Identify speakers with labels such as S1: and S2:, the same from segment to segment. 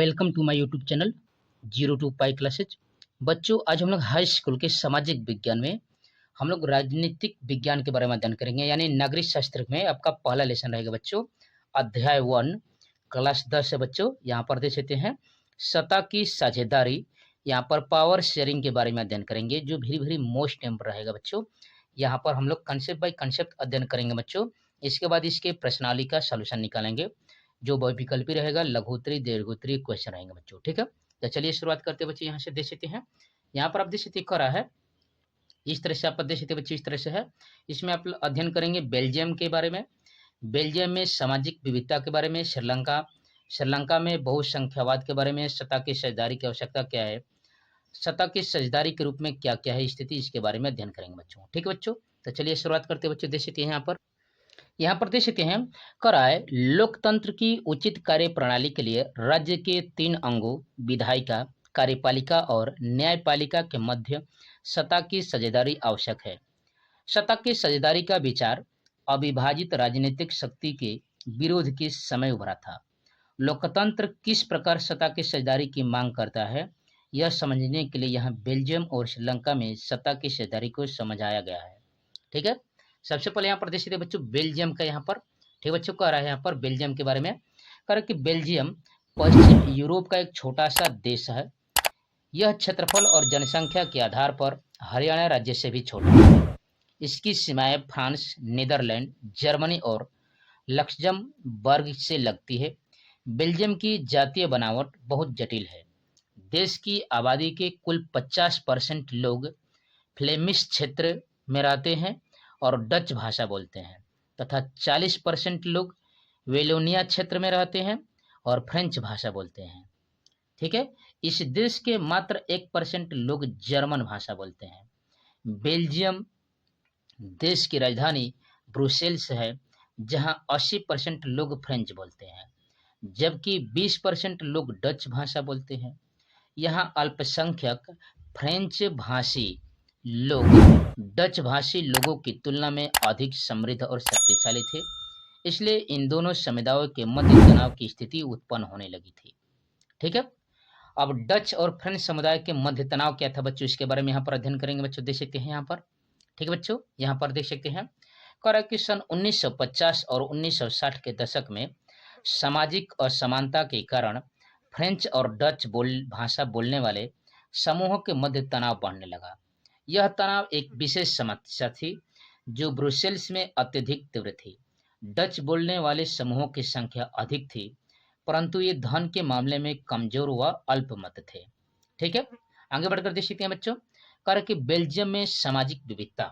S1: Welcome to my YouTube channel zero to pi classes. बच्चों, आज हम लोग हाई स्कूल के सामाजिक विज्ञान में हम लोग राजनीतिक विज्ञान के बारे में अध्ययन करेंगे, यानी नागरिक शास्त्र में आपका पहला लेसन रहेगा बच्चों, अध्याय 1 क्लास 10 है बच्चों। यहाँ पर देख सकते हैं सत्ता की साझेदारी, यहाँ पर पावर शेयरिंग के बारे में अध्ययन करेंगे, जो वेरी वेरी मोस्ट इम्पोर्टेंट रहेगा बच्चों। यहाँ पर हम लोग कंसेप्ट बाय कंसेप्ट अध्ययन करेंगे बच्चों। इसके बाद इसके प्रश्नावली का सॉल्यूशन निकालेंगे, जो बहुविकल्पी रहेगा, लघुत्तरी, दीर्घोत्तरी क्वेश्चन रहेंगे बच्चों। ठीक है, तो चलिए शुरुआत करते हैं बच्चों। यहाँ से देख सकते हैं, यहाँ पर आप देख सकते करा है इस तरह से, आप देख सकते बच्चों, इस तरह से है। इसमें आप अध्ययन करेंगे बेल्जियम के बारे में, बेल्जियम में सामाजिक विविधता के बारे में, श्रीलंका में बहुसंख्यावाद के बारे में, सत्ता की साझेदारी की आवश्यकता क्या है, सत्ता की साझेदारी के रूप में क्या क्या है स्थिति, इसके बारे में अध्ययन करेंगे बच्चों। ठीक है बच्चों, तो चलिए शुरुआत करते हैं बच्चों। देख सकते हैं यहाँ पर देख सकते हैं कराए लोकतंत्र की उचित कार्य प्रणाली के लिए राज्य के 3 अंगों विधायिका, कार्यपालिका और न्यायपालिका के मध्य सत्ता की साझेदारी आवश्यक है। सत्ता की साझेदारी का विचार अविभाजित राजनीतिक शक्ति के विरोध के समय उभरा था। लोकतंत्र किस प्रकार सत्ता की साझेदारी की मांग करता है, यह समझने के लिए यहाँ बेल्जियम और श्रीलंका में सत्ता की साझेदारी को समझाया गया है। ठीक है, सबसे पहले यहाँ पर देख सकते बच्चों बेल्जियम का, यहाँ पर ठीक बच्चों कह रहा है यहाँ पर बेल्जियम के बारे में, कह रहा कि बेल्जियम पश्चिम यूरोप का एक छोटा सा देश है। यह क्षेत्रफल और जनसंख्या के आधार पर हरियाणा राज्य से भी छोटा है। इसकी सीमाएं फ्रांस, नीदरलैंड, जर्मनी और लक्समबर्ग से लगती है। बेल्जियम की जातीय बनावट बहुत जटिल है। देश की आबादी के कुल 50% लोग फ्लेमिश क्षेत्र में रहते हैं और डच भाषा बोलते हैं, तथा 40% लोग वेलोनिया क्षेत्र में रहते हैं और फ्रेंच भाषा बोलते हैं। ठीक है, इस देश के मात्र 1% लोग जर्मन भाषा बोलते हैं। बेल्जियम देश की राजधानी ब्रुसेल्स है, जहां 80% लोग फ्रेंच बोलते हैं, जबकि 20% लोग डच भाषा बोलते हैं। यहां अल्पसंख्यक फ्रेंच भाषी लोग डच भाषी लोगों की तुलना में अधिक समृद्ध और शक्तिशाली थे, इसलिए इन दोनों समुदायों के मध्य तनाव की स्थिति उत्पन्न होने लगी थी। ठीक है, अब डच और फ्रेंच समुदाय के मध्य तनाव क्या था बच्चों, इसके बारे में यहाँ पर अध्ययन करेंगे बच्चों। देख सकते हैं यहाँ पर, ठीक है बच्चों, यहाँ पर देख सकते हैं कह रहा कि सन 1950 और 1960 के दशक में सामाजिक असमानता के कारण फ्रेंच और डच भाषा बोलने वाले समूहों के मध्य तनाव बढ़ने लगा। यह तनाव एक विशेष समस्या थी जो ब्रुसेल्स में अत्यधिक तीव्र थी। डच बोलने वाले समूहों की संख्या अधिक थी, परंतु ये धन के मामले में कमजोर व अल्पमत थे। ठीक है, आगे बढ़कर देख सकते हैं बच्चों, कह रहे कि बेल्जियम में सामाजिक विविधता,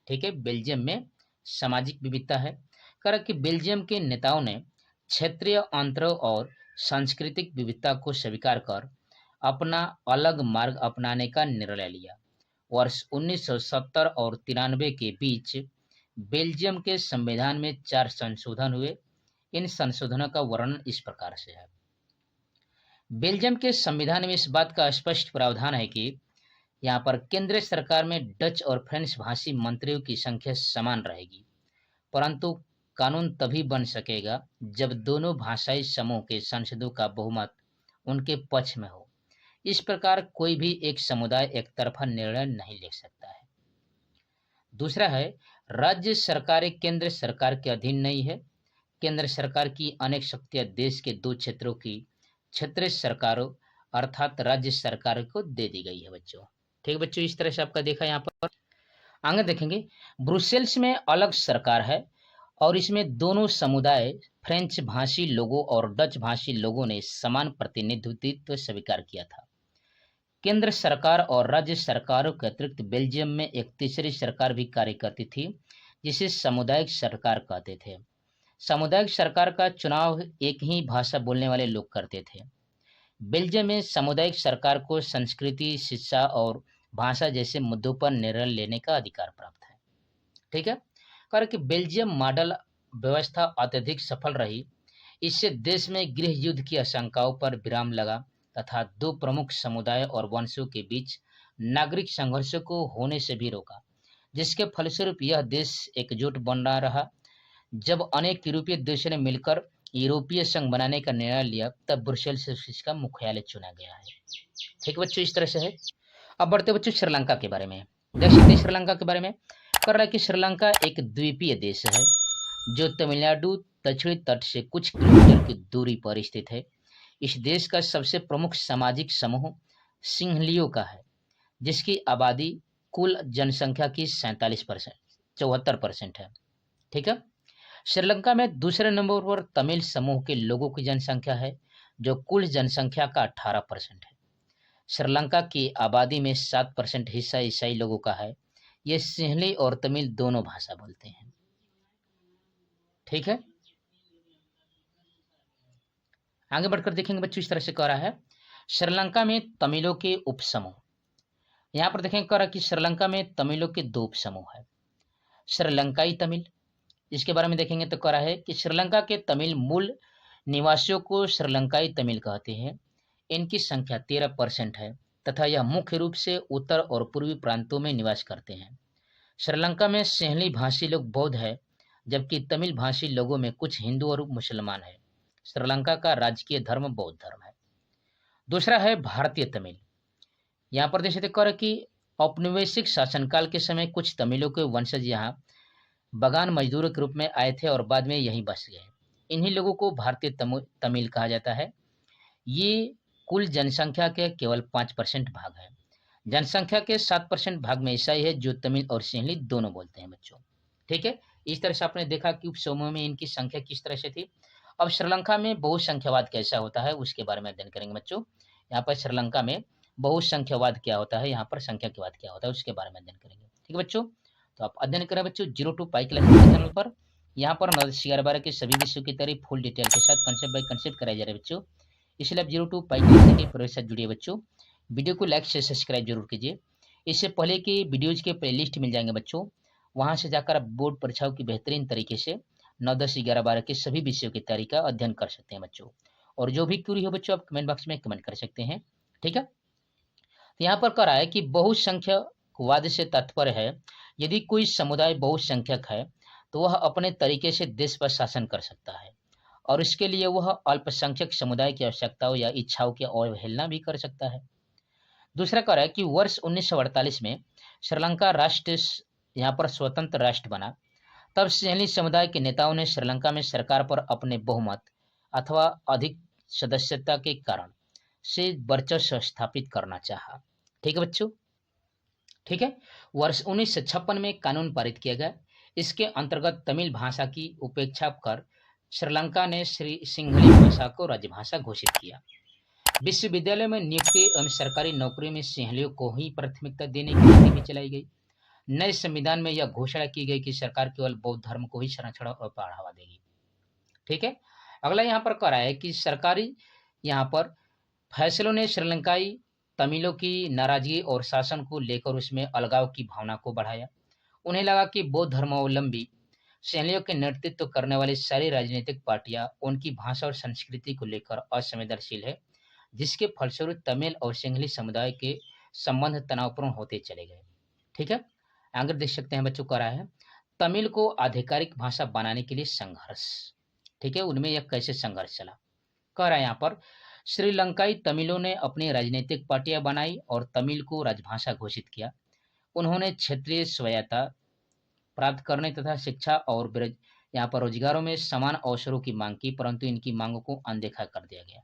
S1: ठीक है, बेल्जियम में सामाजिक विविधता है। कह रहे कि बेल्जियम के नेताओं ने क्षेत्रीय अंतरों और सांस्कृतिक विविधता को स्वीकार कर अपना अलग मार्ग अपनाने का निर्णय लिया। वर्ष 1970 और 93 के बीच बेल्जियम के संविधान में 4 संशोधन हुए। इन संशोधनों का वर्णन इस प्रकार से है। बेल्जियम के संविधान में इस बात का स्पष्ट प्रावधान है कि यहाँ पर केंद्र सरकार में डच और फ्रेंच भाषी मंत्रियों की संख्या समान रहेगी, परंतु कानून तभी बन सकेगा जब दोनों भाषाई समूह के सांसदों का बहुमत उनके पक्ष में हो। इस प्रकार कोई भी एक समुदाय एक तरफा निर्णय नहीं ले सकता है। दूसरा है, राज्य सरकारें केंद्र सरकार के अधीन नहीं है। केंद्र सरकार की अनेक शक्तियां देश के 2 क्षेत्रों की क्षेत्रीय सरकारों अर्थात राज्य सरकार को दे दी गई है बच्चों। ठीक बच्चों, इस तरह से आपका देखा यहाँ पर। आगे देखेंगे, ब्रुसेल्स में अलग सरकार है और इसमें दोनों समुदाय फ्रेंच भाषी लोगों और डच भाषी लोगों ने समान प्रतिनिधित्व स्वीकार किया था। केंद्र सरकार और राज्य सरकारों के अतिरिक्त बेल्जियम में एक तीसरी सरकार भी कार्य करती थी, जिसे सामुदायिक सरकार कहते थे। सामुदायिक सरकार का चुनाव एक ही भाषा बोलने वाले लोग करते थे। बेल्जियम में सामुदायिक सरकार को संस्कृति, शिक्षा और भाषा जैसे मुद्दों पर निर्णय लेने का अधिकार प्राप्त है। ठीक है, कारण कि बेल्जियम मॉडल व्यवस्था अत्यधिक सफल रही। इससे देश में गृह युद्ध की आशंकाओं पर विराम लगा तथा 2 प्रमुख समुदाय और वंशों के बीच नागरिक संघर्षों को होने से भी रोका, जिसके फलस्वरूप यह देश एकजुट बना रहा। जब अनेक यूरोपीय देशों ने मिलकर यूरोपीय संघ बनाने का निर्णय लिया, तब ब्रुसेल्स से इसका मुख्यालय चुना गया है। ठीक है बच्चों, इस तरह से है। अब बढ़ते बच्चों श्रीलंका के बारे में। देख सकते हैं श्रीलंका के बारे में कर रहा है कि श्रीलंका एक द्वीपीय देश है जो तमिलनाडु दक्षिणी तट से कुछ किलोमीटर की दूरी पर स्थित है। इस देश का सबसे प्रमुख सामाजिक समूह सिंहलियों का है, जिसकी आबादी कुल जनसंख्या की 74% है। ठीक है। श्रीलंका में दूसरे नंबर पर तमिल समूह के लोगों की जनसंख्या है, जो कुल जनसंख्या का 18% है। श्रीलंका की आबादी में 7% हिस्सा ईसाई लोगों का है। ये सिंहली और तमिल दोनों भाषा बोलते हैं। ठीक है, आगे बढ़कर देखेंगे बच्चों, इस तरह से कह रहा है श्रीलंका में तमिलों के उपसमूह। यहाँ पर देखेंगे कह रहा है कि श्रीलंका में तमिलों के दो उपसमूह है। श्रीलंकाई तमिल, इसके बारे में देखेंगे तो कह रहा है कि श्रीलंका के तमिल मूल निवासियों को श्रीलंकाई तमिल कहते हैं। इनकी संख्या 13% है तथा यह मुख्य रूप से उत्तर और पूर्वी प्रांतों में निवास करते हैं। श्रीलंका में सिंहली भाषी लोग बौद्ध है, जबकि तमिल भाषी लोगों में कुछ हिंदू और मुसलमान है। श्रीलंका का राजकीय धर्म बौद्ध धर्म है। दूसरा है भारतीय तमिल। यहाँ पर देख सकते कर कि औपनिवेशिक शासनकाल के समय कुछ तमिलों के वंशज यहाँ बगान मजदूरों के रूप में आए थे और बाद में यहीं बस गए। इन्हीं लोगों को भारतीय तमिल कहा जाता है। ये कुल जनसंख्या के केवल 5% भाग है। जनसंख्या के 7% भाग में ईसाई है, जो तमिल और सिंहली दोनों बोलते हैं बच्चों। ठीक है, इस तरह से आपने देखा कि उपसमूह में इनकी संख्या किस तरह से थी। अब श्रीलंका में बहुसंख्यावाद कैसा होता है उसके बारे में अध्ययन करेंगे बच्चों। यहाँ पर श्रीलंका में बहुसंख्यावाद क्या होता है, यहाँ पर संख्यावाद क्या होता है उसके बारे में अध्ययन करेंगे। ठीक है बच्चों, तो आप अध्ययन करें बच्चों 0 to पाई क्लास चैनल पर। यहाँ पर 9/11 के सभी विषयों की तरह फुल डिटेल के साथ कंसेप्ट बाय कंसेप्ट कराया जा रहा है बच्चों। इसलिए आप 0 to पाई क्लास के प्रोजेक्ट से जुड़िए बच्चों। वीडियो को लाइक से सब्सक्राइब जरूर कीजिए। इससे पहले कि वीडियोज के प्लेलिस्ट मिल जाएंगे बच्चों, वहाँ से जाकर आप बोर्ड परीक्षाओं की बेहतरीन तरीके से 9, 10, 11, 12 के सभी विषयों की तैयारी का अध्ययन कर सकते हैं बच्चों। और जो भी क्यूरी हो बच्चों आप कमेंट बॉक्स में कमेंट कर सकते हैं। ठीक है, तो यहाँ पर कह रहा है कि बहुसंख्यकवाद से तात्पर्य है यदि कोई समुदाय बहुसंख्यक है तो वह अपने तरीके से देश पर शासन कर सकता है और इसके लिए वह अल्पसंख्यक समुदाय की आवश्यकताओं या इच्छाओं की अवहेलना भी कर सकता है। दूसरा कह रहा है कि वर्ष 1948 में श्रीलंका राष्ट्र यहाँ पर स्वतंत्र राष्ट्र बना, तब सिंहली समुदाय के नेताओं ने श्रीलंका में सरकार पर अपने बहुमत अथवा अधिक सदस्यता के कारण से वर्चस्व स्थापित करना चाहा। ठीक है बच्चों, ठीक है। वर्ष 1956 में कानून पारित किया गया। इसके अंतर्गत तमिल भाषा की उपेक्षा कर श्रीलंका ने सिंहली भाषा को राजभाषा घोषित किया। विश्वविद्यालय में नियुक्ति एवं सरकारी नौकरी में सिंहलियों को ही प्राथमिकता देने की नीति भी चलाई गई। नए संविधान में यह घोषणा की गई कि सरकार केवल बौद्ध धर्म को ही संरक्षण और बढ़ावा देगी। ठीक है, अगला यहाँ पर कह रहा है कि सरकारी यहाँ पर फैसलों ने श्रीलंकाई तमिलों की नाराजगी और शासन को लेकर उसमें अलगाव की भावना को बढ़ाया। उन्हें लगा कि बौद्ध धर्मावलंबी सिंहलियों के नेतृत्व करने वाली सारी राजनीतिक पार्टियां उनकी भाषा और संस्कृति को लेकर असंवेदनशील है, जिसके फलस्वरूप तमिल और सिंहली समुदाय के संबंध तनावपूर्ण होते चले गए। ठीक है, आगे देख सकते हैं बच्चों, कह रहा है तमिल को आधिकारिक भाषा बनाने के लिए संघर्ष। ठीक है, उनमें यह कैसे संघर्ष चला, कह रहा है यहाँ पर श्रीलंकाई तमिलों ने अपनी राजनीतिक पार्टियां बनाई और तमिल को राजभाषा घोषित किया। उन्होंने क्षेत्रीय स्वायत्तता प्राप्त करने तथा शिक्षा और यहाँ पर रोजगारों में समान अवसरों की मांग की, परंतु इनकी मांगों को अनदेखा कर दिया गया।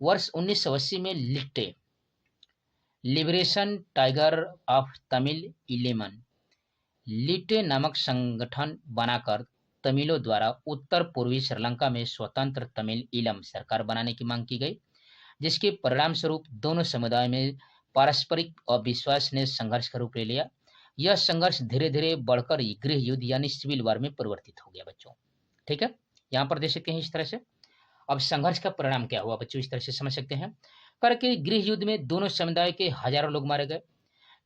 S1: वर्ष 1980 में लिट्टे लिबरेशन टाइगर ऑफ तमिल इलेमन लिट्टे नामक संगठन बनाकर तमिलों द्वारा उत्तर पूर्वी श्रीलंका में स्वतंत्र तमिल ईलम सरकार बनाने की मांग की गई, जिसके परिणाम स्वरूप दोनों समुदाय में पारस्परिक अविश्वास ने संघर्ष का रूप ले लिया। यह संघर्ष धीरे धीरे बढ़कर गृह युद्ध यानी सिविल वार में परिवर्तित हो गया बच्चों। ठीक है, यहाँ पर देख सकते हैं इस तरह से। अब संघर्ष का परिणाम क्या हुआ बच्चों, इस तरह से समझ सकते हैं। करके गृह युद्ध में दोनों समुदाय के हजारों लोग मारे गए।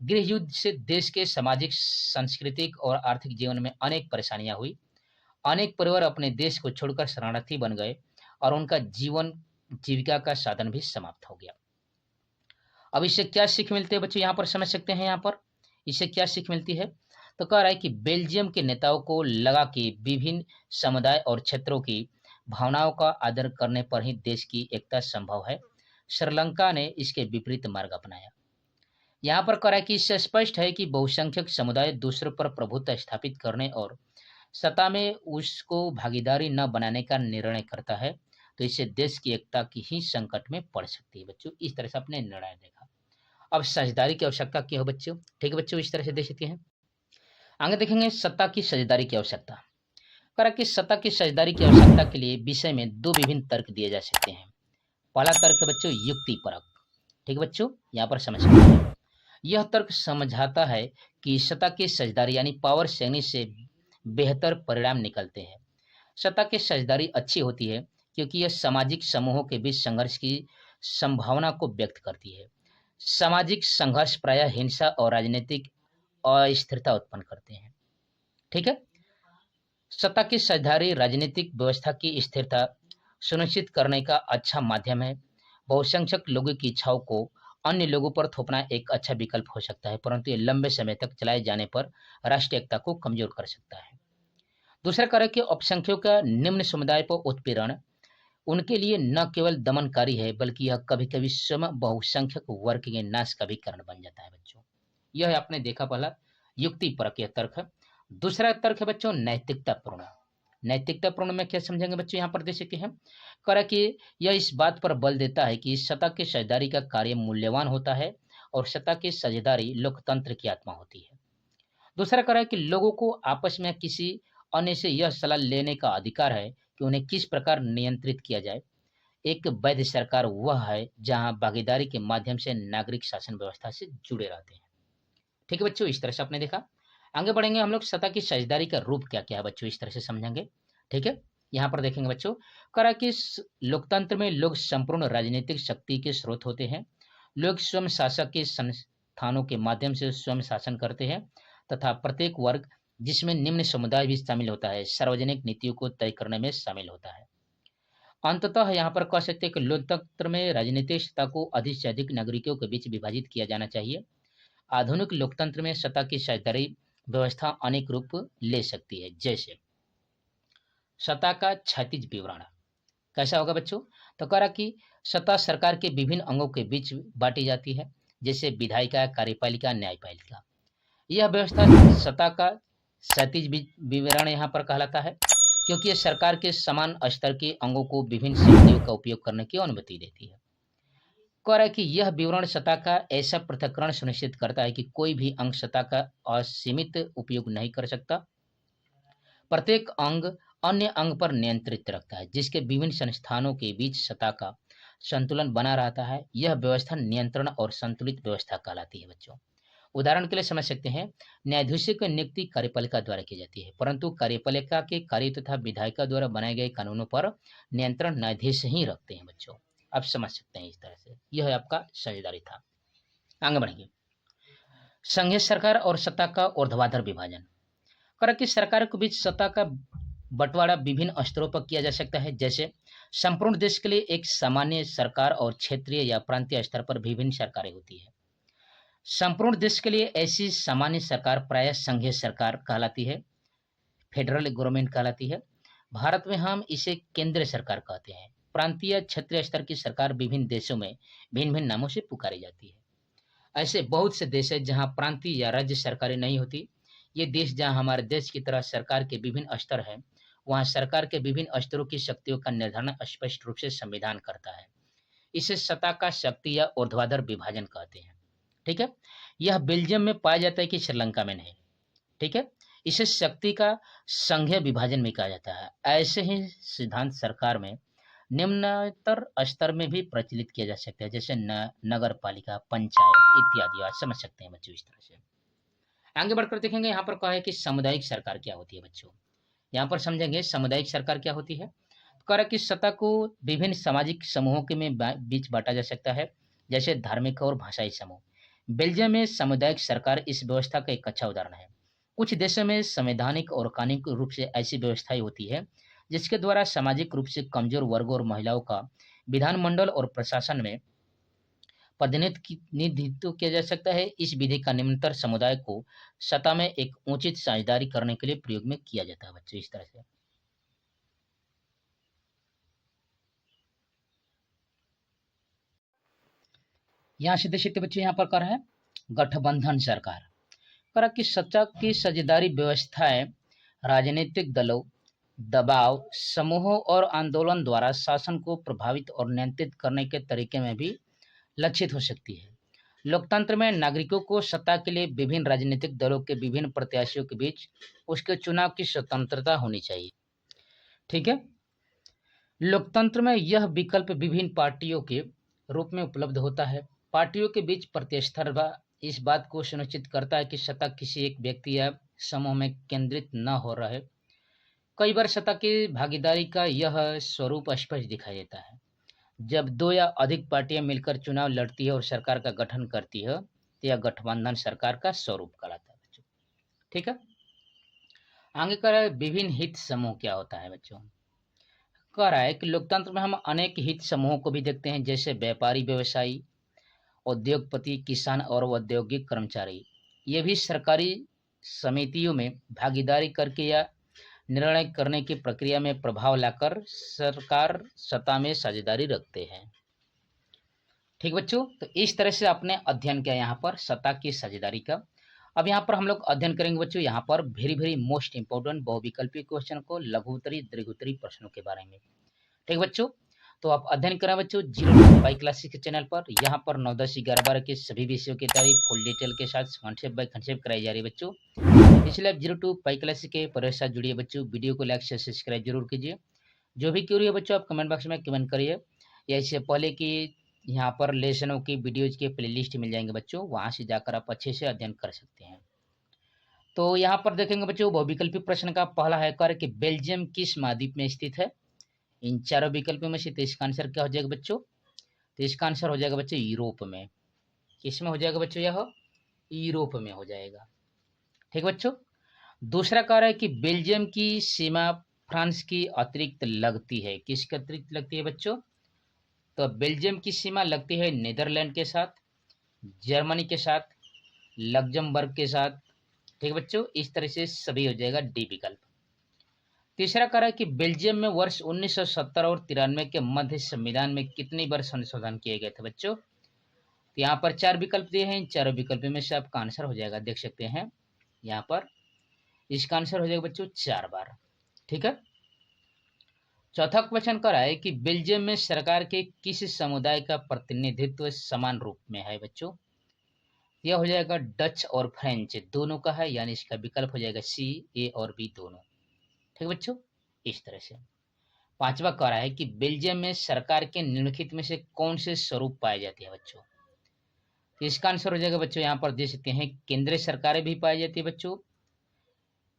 S1: गृह युद्ध से देश के सामाजिक, सांस्कृतिक और आर्थिक जीवन में अनेक परेशानियां हुई। अनेक परिवार अपने देश को छोड़कर शरणार्थी बन गए और उनका जीवन जीविका का साधन भी समाप्त हो गया। अब इससे क्या सीख मिलती है बच्चों, यहाँ पर समझ सकते हैं। यहाँ पर इससे क्या सीख मिलती है, तो कह रहा है कि बेल्जियम के नेताओं को लगा कि विभिन्न समुदाय और क्षेत्रों की भावनाओं का आदर करने पर ही देश की एकता संभव है। श्रीलंका ने इसके विपरीत मार्ग अपनाया। यहाँ पर करा कि इससे स्पष्ट है कि बहुसंख्यक समुदाय दूसरों पर प्रभुत्व स्थापित करने और सत्ता में उसको भागीदारी न बनाने का निर्णय करता है, तो इससे देश की एकता की ही संकट में पड़ सकती है बच्चों। इस तरह से अपने निर्णय देखा। अब साझेदारी की आवश्यकता क्यों है बच्चों? ठीक है बच्चों, इस तरह से देख सकते हैं। आगे देखेंगे सत्ता की साझेदारी की आवश्यकता। करा कि सत्ता की साझेदारी की आवश्यकता के लिए विषय में दो विभिन्न तर्क दिए जा सकते हैं। पहला तर्क है बच्चों युक्ति परक। ठीक है बच्चों, यहाँ पर समझ सकते हैं। यह तर्क समझाता है कि सत्ता की साझेदारी यानी पावर शेयरिंग से बेहतर परिणाम निकलते हैं। सत्ता की साझेदारी अच्छी होती है क्योंकि यह सामाजिक समूहों के बीच संघर्ष की संभावना को व्यक्त करती है। सामाजिक संघर्ष प्रायः हिंसा और राजनीतिक अस्थिरता उत्पन्न करते हैं। ठीक है। सत्ता की साझेदारी राजनीतिक व्यवस्था की स्थिरता सुनिश्चित करने का अच्छा माध्यम है। बहुसंख्यक लोगों की इच्छाओं को अन्य लोगों पर थोपना एक अच्छा विकल्प हो सकता है, परंतु ये लंबे समय तक चलाए जाने पर राष्ट्रीय एकता को कमजोर कर सकता है। दूसरा कारण कि अल्पसंख्यकों का निम्न समुदाय पर उत्पीड़न उनके लिए न केवल दमनकारी है, बल्कि यह कभी कभी स्वयं बहुसंख्यक वर्ग के नाश का भी कारण बन जाता है बच्चों। यह आपने देखा पहला युक्ति परक यह तर्क है। दूसरा तर्क है बच्चों नैतिकतापूर्ण। नैतिकतापूर्ण में क्या समझेंगे बच्चों? यहाँ पर देख सकते हैं करा कि यह इस बात पर बल देता है कि सत्ता की साझेदारी का कार्य मूल्यवान होता है और सत्ता की साझेदारी लोकतंत्र की आत्मा होती है। दूसरा करा कि लोगों को आपस में किसी अन्य से यह सलाह लेने का अधिकार है कि उन्हें किस प्रकार नियंत्रित किया जाए। एक वैध सरकार वह है जहां भागीदारी के माध्यम से नागरिक शासन व्यवस्था से जुड़े रहते हैं। ठीक है बच्चों, इस तरह से आपने देखा। आगे बढ़ेंगे हम लोग सत्ता की साझेदारी का रूप क्या क्या है बच्चों, इस तरह से समझेंगे। ठीक है, यहाँ पर देखेंगे बच्चों करा कि लोकतंत्र में लोग संपूर्ण राजनीतिक शक्ति के स्रोत होते हैं। लोग स्वयं शासक के संस्थानों के माध्यम से स्वयं शासन करते हैं तथा प्रत्येक वर्ग, जिसमें निम्न समुदाय भी शामिल होता है, सार्वजनिक नीतियों को तय करने में शामिल होता है। अंततः यहाँ पर कह सकते हैं कि लोकतंत्र में राजनीतिक सत्ता को अधिक से अधिक नागरिकों के बीच विभाजित किया जाना चाहिए। आधुनिक लोकतंत्र में सत्ता की साझेदारी व्यवस्था अनेक रूप ले सकती है, जैसे सत्ता का क्षैतिज विवरण कैसा होगा बच्चों? तो कह रहा कि सत्ता सरकार के विभिन्न अंगों के बीच बांटी जाती है, जैसे विधायिका, कार्यपालिका, न्यायपालिका। यह व्यवस्था सत्ता का क्षैतिज विवरण यहाँ पर कहलाता है क्योंकि यह सरकार के समान स्तर के अंगों को विभिन्न शक्तियों का उपयोग करने की अनुमति देती है। कह रहा है कि यह विवरण सत्ता का ऐसा पृथक्करण सुनिश्चित करता है कि कोई भी अंग सत्ता का असीमित उपयोग नहीं कर सकता। प्रत्येक अंग अन्य अंग पर नियंत्रित रखता है, जिसके विभिन्न संस्थानों के बीच सत्ता का संतुलन बना रहता है। यह व्यवस्था नियंत्रण और संतुलित व्यवस्था कहलाती है बच्चों। उदाहरण के लिए समझ सकते हैं, न्यायाधीशों की नियुक्ति कार्यपालिका द्वारा की जाती है, परंतु कार्यपालिका के कार्य तथा विधायिका द्वारा बनाए गए कानूनों पर नियंत्रण न्यायाधीश ही रखते हैं बच्चों। आप समझ सकते हैं इस तरह से। यह आपका साझेदारी था। आगे बढ़ेंगे, संघीय सरकार और सत्ता का ऊर्ध्वाधर विभाजन। कर कि सरकार के बीच सत्ता का बंटवारा विभिन्न स्तरों पर किया जा सकता है, जैसे संपूर्ण देश के लिए एक सामान्य सरकार और क्षेत्रीय या प्रांतीय स्तर पर विभिन्न सरकारें होती है। संपूर्ण देश के लिए ऐसी सामान्य सरकार प्रायः संघीय सरकार कहलाती है, फेडरल गवर्नमेंट कहलाती है। भारत में हम इसे केंद्रीय सरकार कहते हैं। प्रांतीय क्षेत्रीय स्तर की सरकार विभिन्न देशों में भिन्न भिन्न नामों से पुकारी जाती है। ऐसे बहुत से देश हैं जहां प्रांतीय या राज्य सरकारें नहीं होती। ये देश जहां हमारे देश की तरह सरकार के विभिन्न स्तर हैं, वहां सरकार के विभिन्न स्तरों की शक्तियों का निर्धारण स्पष्ट रूप से संविधान करता है। इसे सत्ता का शक्ति या ऊर्ध्वाधर विभाजन कहते हैं। ठीक है, यह बेल्जियम में पाया जाता है कि श्रीलंका में नहीं। ठीक है, इसे शक्ति का संघीय विभाजन भी कहा जाता है। ऐसे ही सिद्धांत सरकार में निम्नतर स्तर में भी प्रचलित किया जा सकता है, जैसे नगर पालिका, पंचायत इत्यादि। आज समझ सकते हैं बच्चों इस तरह से। आगे बढ़कर देखेंगे यहाँ पर कहा है कि सामुदायिक सरकार क्या होती है बच्चों। यहाँ पर समझेंगे सामुदायिक सरकार क्या होती है। कह कि सत्ता को विभिन्न सामाजिक समूहों के में बीच बांटा जा सकता है, जैसे धार्मिक और भाषाई समूह। बेल्जियम में सामुदायिक सरकार इस व्यवस्था का एक अच्छा उदाहरण है। कुछ देशों में संवैधानिक और कानूनी रूप से ऐसी व्यवस्थाएं होती है जिसके द्वारा सामाजिक रूप से कमजोर वर्गों और महिलाओं का विधानमंडल और प्रशासन में प्रतिनिधित्व किया जा सकता है। इस विधि का निम्नतर समुदाय को सत्ता में एक उचित साझेदारी करने के लिए प्रयोग में किया जाता है बच्चों, इस तरह से। यहाँ से देख सकते बच्चों, यहाँ पर कर है गठबंधन सरकार। कर कि सत्ता की साझेदारी व्यवस्थाएं राजनीतिक दलों, दबाव समूहों और आंदोलन द्वारा शासन को प्रभावित और नियंत्रित करने के तरीके में भी लक्षित हो सकती है। लोकतंत्र में नागरिकों को सत्ता के लिए विभिन्न राजनीतिक दलों के विभिन्न प्रत्याशियों के बीच उसके चुनाव की स्वतंत्रता होनी चाहिए। ठीक है। लोकतंत्र में यह विकल्प विभिन्न पार्टियों के रूप में उपलब्ध होता है। पार्टियों के बीच प्रतिस्पर्धा इस बात को सुनिश्चित करता है कि सत्ता किसी एक व्यक्ति या समूह में केंद्रित न हो रहे। कई बार सत्ता की भागीदारी का यह स्वरूप स्पष्ट दिखाई देता है जब दो या अधिक पार्टियां मिलकर चुनाव लड़ती है और सरकार का गठन करती है, तो यह गठबंधन सरकार का स्वरूप कहलाता है बच्चों। ठीक है। आगे कह रहा है विभिन्न हित समूह क्या होता है बच्चों। कह रहा है कि लोकतंत्र में हम अनेक हित समूहों को भी देखते हैं, जैसे व्यापारी, व्यवसायी, उद्योगपति, किसान और औद्योगिक कर्मचारी। ये भी सरकारी समितियों में भागीदारी करके या निर्णय करने की प्रक्रिया में प्रभाव लाकर सरकार सत्ता में साझेदारी रखते हैं। ठीक बच्चों, तो इस तरह से आपने अध्ययन किया यहाँ पर सत्ता की साझेदारी का। अब यहाँ पर हम लोग अध्ययन करेंगे बच्चों यहाँ पर वेरी मोस्ट इंपॉर्टेंट बहुविकल्पी क्वेश्चन को, लघुत्तरी दीर्घोत्तरी प्रश्नों के बारे में। ठीक बच्चों, तो आप अध्ययन करें बच्चों 0 क्लासिक के चैनल पर। यहाँ पर 9, 10, 11, 12 के सभी विषयों की तैयारी फुल डिटेल के साथ कॉन्सेप्ट बाय कॉन्सेप्ट कराई जा रही है बच्चों। इसलिए आप 0 क्लासिक के परिवार साथ जुड़िए बच्चों। वीडियो को लाइक से सब्सक्राइब जरूर कीजिए। जो भी क्यूरी है बच्चों आप कमेंट बॉक्स में कमेंट करिए, या इससे पहले कि यहाँ पर लेसनों की वीडियोज के प्लेलिस्ट मिल जाएंगे बच्चों, वहाँ से जाकर आप अच्छे से अध्ययन कर सकते हैं। तो यहाँ पर देखेंगे बच्चों बहुविकल्पी प्रश्न का पहला है कर कि बेल्जियम किस महाद्वीप में स्थित है। इन चारों विकल्पों में से तो इसका आंसर क्या हो जाएगा बच्चों, तो इसका आंसर हो जाएगा बच्चों यूरोप में। किस में हो जाएगा बच्चों, यह यूरोप में हो जाएगा। ठीक बच्चों। दूसरा कार्य है कि बेल्जियम की सीमा फ्रांस की अतिरिक्त लगती है। किसके अतिरिक्त लगती है बच्चों, तो बेल्जियम की सीमा लगती है नीदरलैंड के साथ, जर्मनी के साथ, लग्जमबर्ग के साथ। ठीक बच्चों, इस तरह से सभी हो जाएगा डी विकल्प। तीसरा कार्य है कि बेल्जियम में वर्ष 1970 और 93 के मध्य संविधान में कितनी बार संशोधन किए गए थे बच्चों, तो यहाँ पर 4 विकल्प दिए हैं। इन चारों विकल्प में से आपका आंसर हो जाएगा, देख सकते हैं यहाँ पर इसका आंसर हो जाएगा बच्चों 4 बार। ठीक है। चौथा क्वेश्चन कर रहा है कि बेल्जियम में सरकार के किस समुदाय का प्रतिनिधित्व समान रूप में है बच्चों, यह हो जाएगा डच और फ्रेंच दोनों का है, यानी इसका विकल्प हो जाएगा सी, ए और बी दोनों। ठीक बच्चों, इस तरह से। पांचवा कह रहा है कि बेल्जियम में सरकार के निम्नलिखित में से कौन से स्वरूप पाए जाते हैं बच्चों, तो इसका आंसर हो जाएगा बच्चों यहाँ पर दे सकते हैं केंद्रीय सरकारें भी पाई जाती है बच्चों।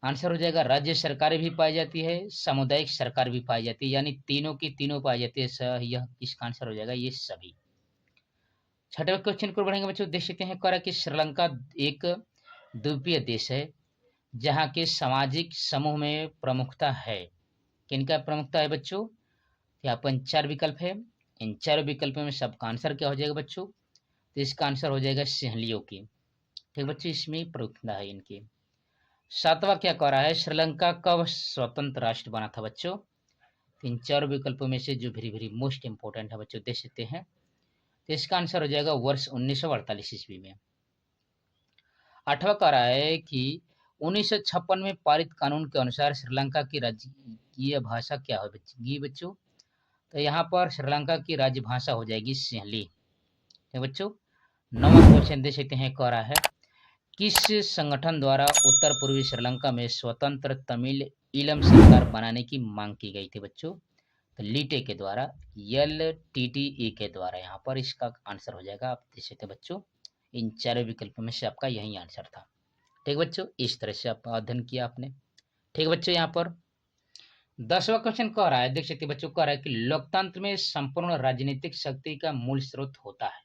S1: आंसर हो जाएगा राज्य सरकारें भी पाई जाती है, सामुदायिक सरकार भी पाई जाती है, यानी तीनों की तीनों पाई जाती है। यह इसका आंसर हो जाएगा ये सभी। छठे क्वेश्चन को बढ़ेंगे बच्चों, देख सकते हैं कह कि श्रीलंका एक द्वीपीय देश है जहाँ के सामाजिक समूह में प्रमुखता है। किनका प्रमुखता है बच्चों, यहाँ पर 4 विकल्प है। इन 4 विकल्पों में सबका आंसर क्या हो जाएगा बच्चों, तो इसका आंसर हो जाएगा सिंहलियों की। ठीक बच्चों, इसमें प्रमुखता है इनकी। सातवां क्या कह रहा है, श्रीलंका कब स्वतंत्र राष्ट्र बना था बच्चों, इन 4 विकल्पों में से जो वेरी मोस्ट इंपोर्टेंट है बच्चों देख सकते हैं, तो इसका आंसर हो जाएगा वर्ष 1948 ईस्वी में। आठवां कह रहा है कि 1956 में पारित कानून के अनुसार श्रीलंका की राज्यीय भाषा क्या होगी बच्चों, तो यहाँ पर श्रीलंका की राज्य भाषा हो जाएगी सिंहली। ठीक बच्चों। 9वां क्वेश्चन दे सकते हैं, कह रहा है किस संगठन द्वारा उत्तर पूर्वी श्रीलंका में स्वतंत्र तमिल ईलम सरकार बनाने की मांग की गई थी बच्चों, तो लीटे के द्वारा, LTTE के द्वारा। यहाँ पर इसका आंसर हो जाएगा, आप देख सकते बच्चों इन 4 विकल्पों में से आपका यही आंसर था। ठीक बच्चों, इस तरह से आप अध्ययन किया आपने। ठीक बच्चों, यहाँ पर 10वां क्वेश्चन कह रहा है, देख सकते बच्चों कह रहा है कि लोकतंत्र में संपूर्ण राजनीतिक शक्ति का मूल स्रोत होता है।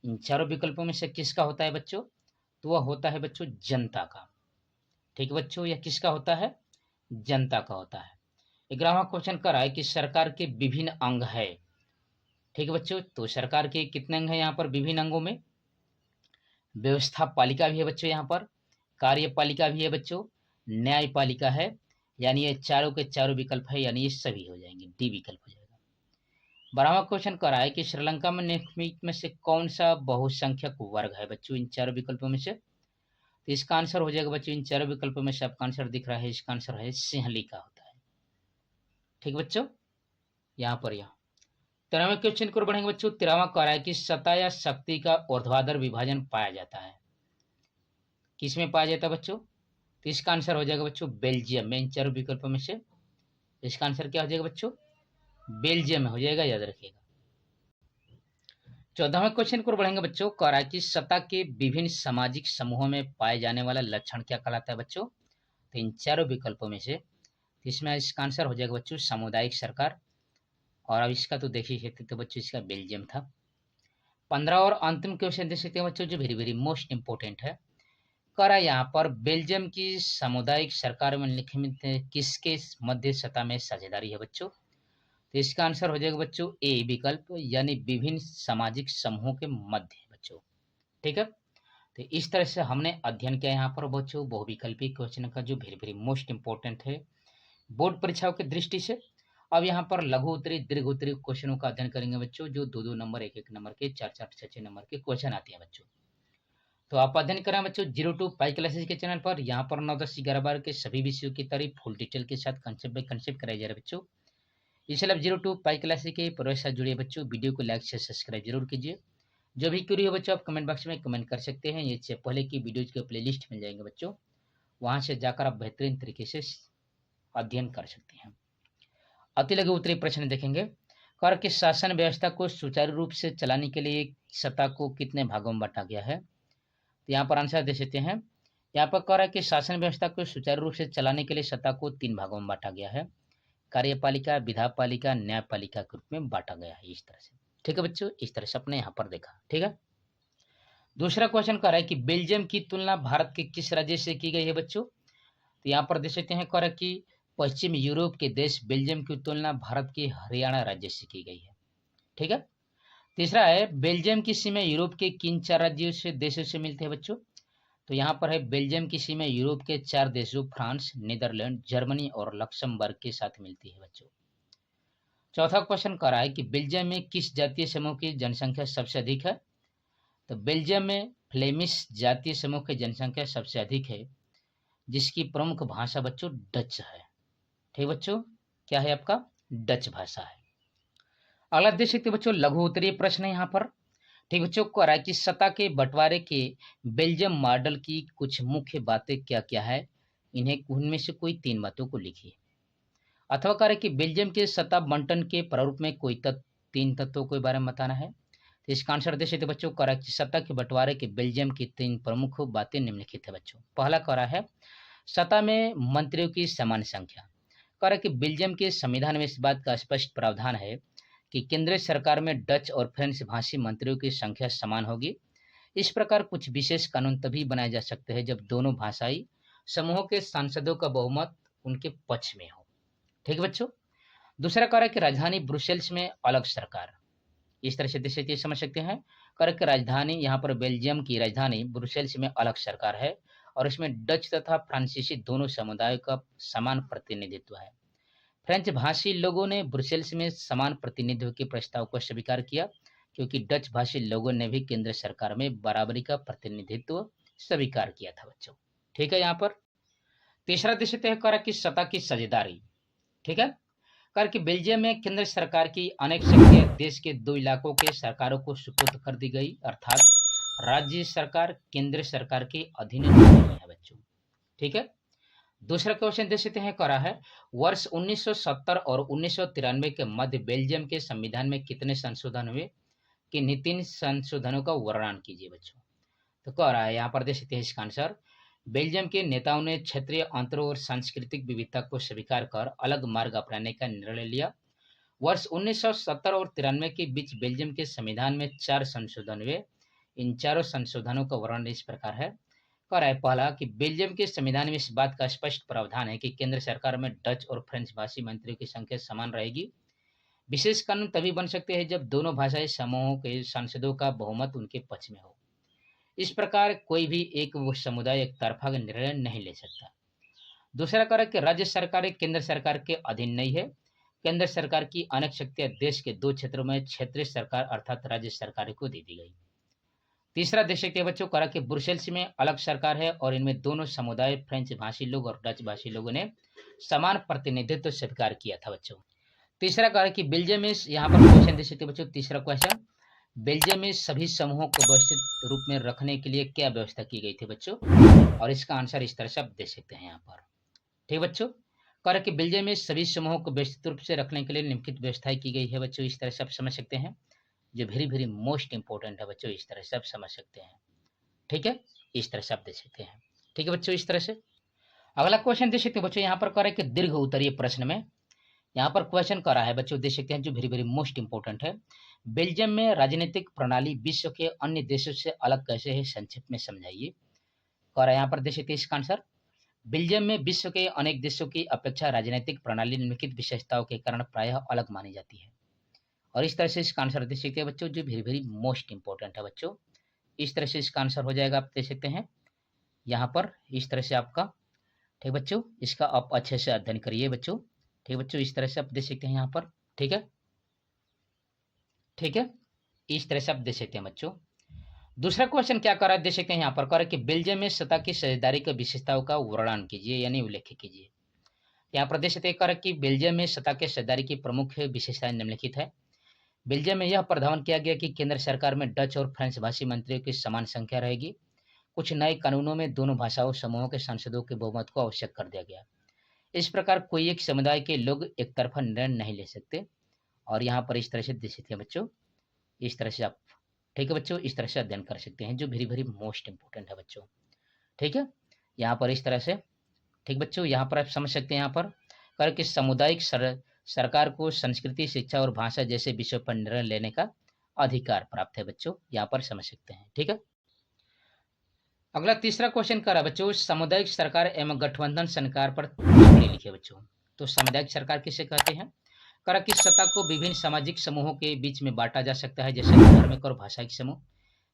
S1: इन 4 विकल्पों में से किसका होता है बच्चों, तो वह होता है बच्चों जनता का। ठीक बच्चों, यह किसका होता है, जनता का होता है। 11वां क्वेश्चन कर रहा है कि सरकार के विभिन्न अंग है। ठीक बच्चों, तो सरकार के कितने अंग हैं यहाँ पर विभिन्न अंगों में, व्यवस्था पालिका भी है बच्चों, यहाँ पर कार्यपालिका भी है बच्चों, न्यायपालिका है, यानी ये चारों के चारों विकल्प है, यानी ये सभी हो जाएंगे, डी विकल्प हो जाएगा। 12वां क्वेश्चन कर रहा है कि श्रीलंका में निम्नलिखित में से कौन सा बहुसंख्यक वर्ग है बच्चों, इन चारों विकल्पों में से। तो इसका आंसर हो जाएगा बच्चों, इन चारों विकल्पों में से आपका आंसर दिख रहा है, इसका आंसर है सिंहलिका होता है। ठीक बच्चों, यहाँ पर यह 13वें क्वेश्चन को बढ़ेंगे बच्चों। 13वां कह रहा है कि सत्ता या शक्ति का ऊर्ध्वाधर विभाजन पाया जाता है, किसमें पाया जाता है बच्चों। तो इसका आंसर हो जाएगा बच्चों बेल्जियम में, इन चारों विकल्पों में से इसका आंसर क्या हो जाएगा बच्चों, बेल्जियम में हो जाएगा, याद रखिएगा। 14वें क्वेश्चन को बढ़ेंगे बच्चों। कह रहा है कि सत्ता के विभिन्न सामाजिक समूहों में पाए जाने वाला लक्षण क्या कहलाता है बच्चों। तो इन चारों विकल्पों में से इसमें इसका आंसर हो जाएगा बच्चों सामुदायिक सरकार, और अब इसका तो देखिए तो बच्चों इसका बेल्जियम था। 15 और अंतिम क्वेश्चन देख सकते हैं बच्चों, जो वेरी वेरी मोस्ट इंपोर्टेंट है। कह रहा है यहाँ पर बेल्जियम की सामुदायिक सरकार में निम्नलिखित में किसके मध्य सत्ता में साझेदारी है बच्चों। तो इसका आंसर हो जाएगा बच्चों ए विकल्प, यानी विभिन्न सामाजिक समूहों के मध्य बच्चों। ठीक है, तो इस तरह से हमने अध्ययन किया यहाँ पर बच्चों बहुविकल्पी क्वेश्चन का, जो वेरी वेरी मोस्ट इंपोर्टेंट है बोर्ड परीक्षाओं की दृष्टि से। अब यहाँ पर लघु उत्तरी दीर्घ उत्तरी क्वेश्चनों का अध्ययन करेंगे बच्चों, जो 2-2 नंबर 1-1 नंबर के 4-4 6-6 नंबर के क्वेश्चन आते हैं बच्चों। तो आप अध्ययन करें बच्चों 02 पाई क्लासेस के चैनल पर। यहाँ पर 9, 10, 11, 12 के सभी विषयों की तारीफ फुल डिटेल के साथ कंसेप्ट बाय कंसेप्ट कराया जा रहा है बच्चों। इसलिए आप 02 पाई क्लासेस के प्रोजेक्ट से जुड़िए बच्चों। वीडियो को लाइक से सब्सक्राइब जरूर कीजिए। जो भी क्वेरी हो बच्चों आप कमेंट बॉक्स में कमेंट कर सकते हैं। इससे पहले की वीडियोज के प्लेलिस्ट मिल जाएंगे बच्चों, वहां से जाकर आप बेहतरीन तरीके से अध्ययन कर सकते हैं। अति लघु उत्तरी प्रश्न देखेंगे। कर के शासन व्यवस्था को सुचारू रूप से चलाने के लिए सत्ता को कितने भागों में बांटा गया है। तो यहाँ पर आंसर दे सकते हैं। यहाँ पर कह रहा है कि शासन व्यवस्था को सुचारू रूप से चलाने के लिए सत्ता को 3 भागों में बांटा गया है, कार्यपालिका, विधापालिका, न्यायपालिका के रूप में बांटा गया है, इस तरह से। ठीक है बच्चों, इस तरह से अपने यहाँ पर देखा। ठीक है, दूसरा क्वेश्चन कह रहा है कि बेल्जियम की तुलना भारत के किस राज्य से की गई है बच्चों। तो यहाँ पर देख सकते हैं कह रहा है कि पश्चिम यूरोप के देश बेल्जियम की तुलना भारत के हरियाणा राज्य से की गई है। ठीक है, तीसरा है बेल्जियम की सीमा यूरोप के किन 4 राज्यों से देशों से मिलते हैं बच्चों। तो यहाँ पर है बेल्जियम की सीमा यूरोप के 4 देशों फ्रांस, नीदरलैंड, जर्मनी और लक्समबर्ग के साथ मिलती है बच्चों। चौथा क्वेश्चन कह रहा है कि बेल्जियम में किस जातीय समूह की जनसंख्या सबसे अधिक है। तो बेल्जियम में फ्लेमिश जातीय समूह की जनसंख्या सबसे अधिक है, जिसकी प्रमुख भाषा बच्चों डच है। ठीक बच्चों, क्या है आपका डच भाषा है। अगला देख सकते बच्चों लघु उत्तरीय प्रश्न है यहाँ पर। ठीक बच्चों, कह रहा है कि सत्ता के बंटवारे के बेल्जियम मॉडल की कुछ मुख्य बातें क्या क्या है, इन्हें उनमें से कोई 3 बातों को लिखिए। अथवा कह रहा है कि बेल्जियम के सत्ता बंटन के प्रारूप में कोई 3 तत्वों के बारे में बताना है। तो इसका आंसर दे सकते बच्चों, कह रहा है कि सत्ता के बंटवारे के बेल्जियम की 3 प्रमुख बातें निम्नलिखित है बच्चों। पहला कह रहा है सत्ता में मंत्रियों की समान संख्या। कह रहा है कि बेल्जियम के संविधान में इस बात का स्पष्ट प्रावधान है कि केंद्रीय सरकार में डच और फ्रेंच भाषी मंत्रियों की संख्या समान होगी। इस प्रकार कुछ विशेष कानून तभी बनाए जा सकते हैं जब दोनों भाषाई समूहों के सांसदों का बहुमत उनके पक्ष में हो। ठीक बच्चों, दूसरा कह रहा है कि राजधानी ब्रुसेल्स में अलग सरकार। इस तरह से देख सकते समझ सकते हैं। कह रहा है कि राजधानी यहाँ पर बेल्जियम की राजधानी ब्रुसेल्स में अलग सरकार है, और इसमें डच तथा फ्रांसीसी दोनों समुदायों का समान प्रतिनिधित्व है। फ्रेंच भाषी लोगों ने ब्रुसेल्स में समान प्रतिनिधित्व के प्रस्ताव को स्वीकार किया, क्योंकि डच भाषी लोगों ने भी केंद्र सरकार में बराबरी का प्रतिनिधित्व स्वीकार किया था बच्चों। ठीक है, यहाँ पर तीसरा देश तय करा कि सत्ता की साझेदारी। ठीक है, कर कि बेल्जियम में केंद्र सरकार की अनेक शक्तियां देश के 2 इलाकों के सरकारों को सुपुर्द कर दी गई, अर्थात राज्य सरकार केंद्र सरकार के अधीन नहीं है बच्चों। ठीक है, दूसरा क्वेश्चन देख सकते हैं करा है वर्ष 1970 और 1993 के मध्य बेल्जियम के संविधान में कितने संशोधन हुए, कि 3 संशोधनों का वर्णन कीजिए बच्चों। तो कह रहा है यहाँ पर देख सकते हैं इसका आंसर बेल्जियम के नेताओं ने क्षेत्रीय अंतरों और सांस्कृतिक विविधता को स्वीकार कर अलग मार्ग अपनाने का निर्णय लिया। वर्ष 1970 और 93 के बीच बेल्जियम के संविधान में 4 संशोधन हुए। इन चारों संशोधनों का वर्णन इस प्रकार है। कह रहा है पहला कि बेल्जियम के संविधान में इस बात का स्पष्ट प्रावधान है कि केंद्र सरकार में डच और फ्रेंच भाषी मंत्रियों की संख्या समान रहेगी। विशेष कानून तभी बन सकते हैं जब दोनों भाषाई समूहों के सांसदों का बहुमत उनके पक्ष में हो। इस प्रकार कोई भी एक समुदाय एक तरफा का निर्णय नहीं ले सकता। दूसरा कारण कि राज्य सरकारें केंद्र सरकार के अधीन नहीं है। केंद्र सरकार की अनेक शक्तियां देश के 2 क्षेत्रों में क्षेत्रीय सरकार अर्थात राज्य सरकार को दे दी गई। तीसरा देश के बच्चों करा कि ब्रुसेल्स में अलग सरकार है और इनमें दोनों समुदाय फ्रेंच भाषी लोग और डच भाषी लोगों ने समान प्रतिनिधित्व स्वीकार किया था बच्चों। तीसरा कहा कि बेल्जियम में यहाँ पर क्वेश्चन दे सकते बच्चों। तीसरा क्वेश्चन, बेल्जियम में सभी समूहों को व्यवस्थित रूप में रखने के लिए क्या व्यवस्था की गई थी बच्चों, और इसका आंसर इस तरह से आप दे सकते हैं यहाँ पर। ठीक बच्चों, कह कि बेल्जियम में सभी समूहों को व्यवस्थित रूप से रखने के लिए निम्नलिखित व्यवस्थाएं की गई है बच्चों। इस तरह से आप समझ सकते हैं, जो वेरी मोस्ट इंपॉर्टेंट है बच्चों। इस तरह से आप समझ सकते हैं, ठीक है, इस तरह से आप दे सकते हैं। ठीक है बच्चों, इस तरह से अगला क्वेश्चन दे सकते हैं बच्चों। यहाँ पर कह रहे कि दीर्घ उत्तरीय प्रश्न में यहाँ पर क्वेश्चन करा है बच्चों, दे सकते हैं, जो वेरी मोस्ट इंपॉर्टेंट है। बेल्जियम में राजनीतिक प्रणाली विश्व के अन्य देशों से अलग कैसे है, संक्षिप्त में समझाइए। कह रहा है यहाँ पर दे सकते हैं इसका आंसर, बेल्जियम में विश्व के अनेक देशों की अपेक्षा राजनीतिक प्रणाली निम्नलिखित विशेषताओं के कारण प्रायः अलग मानी जाती है। और इस तरह से इसका आंसर दे सकते हैं बच्चों, जो वेरी मोस्ट इंपॉर्टेंट है बच्चों। इस तरह से इसका आंसर हो जाएगा, आप दे सकते हैं यहाँ पर इस तरह से आपका। ठीक बच्चों, इसका आप अच्छे से अध्ययन करिए बच्चों। ठीक बच्चों, इस तरह से आप दे सकते हैं यहाँ पर। ठीक है, ठीक है, इस तरह से आप दे सकते हैं बच्चों। दूसरा क्वेश्चन क्या कर रहा है, दे सकते हैं यहाँ पर कर कि बेल्जियम में सतह की साझेदारी की विशेषताओं का वर्णन कीजिए, यानी उल्लेख कीजिए। यहाँ पर दे सकते हैं कर कि बेल्जियम में सतह के साझेदारी की प्रमुख विशेषताएं निम्नलिखित है। बेल्जियम में यह प्रावधान किया गया कि केंद्र सरकार में डच और फ्रेंच भाषी मंत्रियों की समान संख्या रहेगी। कुछ नए कानूनों में दोनों भाषाओं समूहों के सांसदों के बहुमत को आवश्यक कर दिया गया। इस प्रकार कोई एक समुदाय के लोग एक तरफा निर्णय नहीं ले सकते। और यहाँ पर इस तरह से दे सकते हैं बच्चों, इस तरह से आप, ठीक है बच्चों, इस तरह से अध्ययन कर सकते हैं, जो वेरी मोस्ट इंपॉर्टेंट है बच्चों। ठीक है, यहाँ पर इस तरह से, ठीक बच्चों, यहाँ पर आप समझ सकते हैं यहाँ पर कर कि सामुदायिक सरकार को संस्कृति, शिक्षा और भाषा जैसे विषयों पर निर्णय लेने का अधिकार प्राप्त है बच्चों, यहाँ पर समझ सकते हैं। ठीक है, अगला तीसरा क्वेश्चन कर रहा है बच्चों, सामुदायिक सरकार एवं गठबंधन सरकार पर टिप्पणी लिखिए बच्चों। तो सामुदायिक सरकार किसे कहते हैं, करा कि सत्ता को विभिन्न सामाजिक समूहों के बीच में बांटा जा सकता है, जैसे धार्मिक और भाषाई समूह।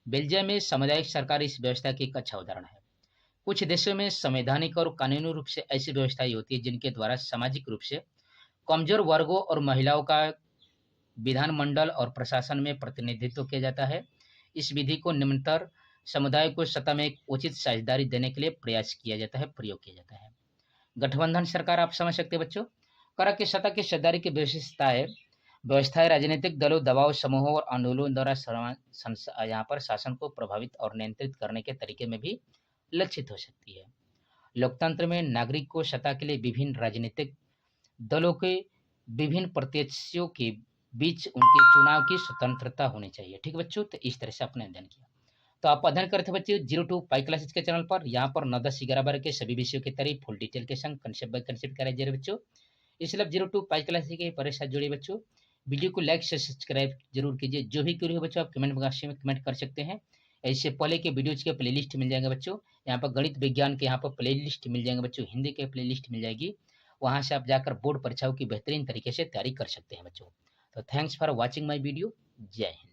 S1: बेल्जियम में सामुदायिक सरकार इस व्यवस्था की एक अच्छा उदाहरण है। कुछ देशों में संवैधानिक और कानूनी रूप से ऐसी व्यवस्थाएं होती है जिनके द्वारा सामाजिक रूप से कमजोर वर्गों और महिलाओं का विधानमंडल और प्रशासन में प्रतिनिधित्व किया जाता है। इस विधि को निम्नतर समुदाय को सत्ता में एक उचित साझेदारी देने के लिए प्रयास किया जाता है, प्रयोग किया जाता है। गठबंधन सरकार आप समझ सकते हैं बच्चों, करा कि सत्ता की साझेदारी की व्यवस्थाएं राजनीतिक दलों, दबाव समूहों और आंदोलनों द्वारा यहाँ पर शासन को प्रभावित और नियंत्रित करने के तरीके में भी लक्षित हो सकती है। लोकतंत्र में नागरिक को सत्ता के लिए विभिन्न राजनीतिक दलों के विभिन्न प्रत्याशियों के बीच उनके चुनाव की स्वतंत्रता होनी चाहिए। ठीक बच्चों, तो इस तरह से आपने अध्ययन किया। तो आप अध्ययन करते बच्चे 02 पाई क्लासेज के चैनल पर, यहाँ पर 9, 10, 11, 12 के सभी विषयों की तरह फुल डिटेल के संग कंसेप्ट बाय कंसेप्ट कराए जा रहे बच्चों। इसलिए 02 पाई क्लासेज के परे साथ जुड़िए बच्चों। वीडियो को लाइक से सब्सक्राइब जरूर कीजिए। जो भी क्वेरी हो बच्चों आप कमेंट बॉक्स में कमेंट कर सकते हैं। इससे पहले के वीडियोज के प्लेलिस्ट मिल जाएंगे बच्चों। यहाँ पर गणित विज्ञान के यहाँ पर प्लेलिस्ट मिल जाएंगे बच्चों, हिंदी के प्लेलिस्ट मिल जाएगी। वहाँ से आप जाकर बोर्ड परीक्षाओं की बेहतरीन तरीके से तैयारी कर सकते हैं बच्चों। तो thanks for watching my video. जय हिंद।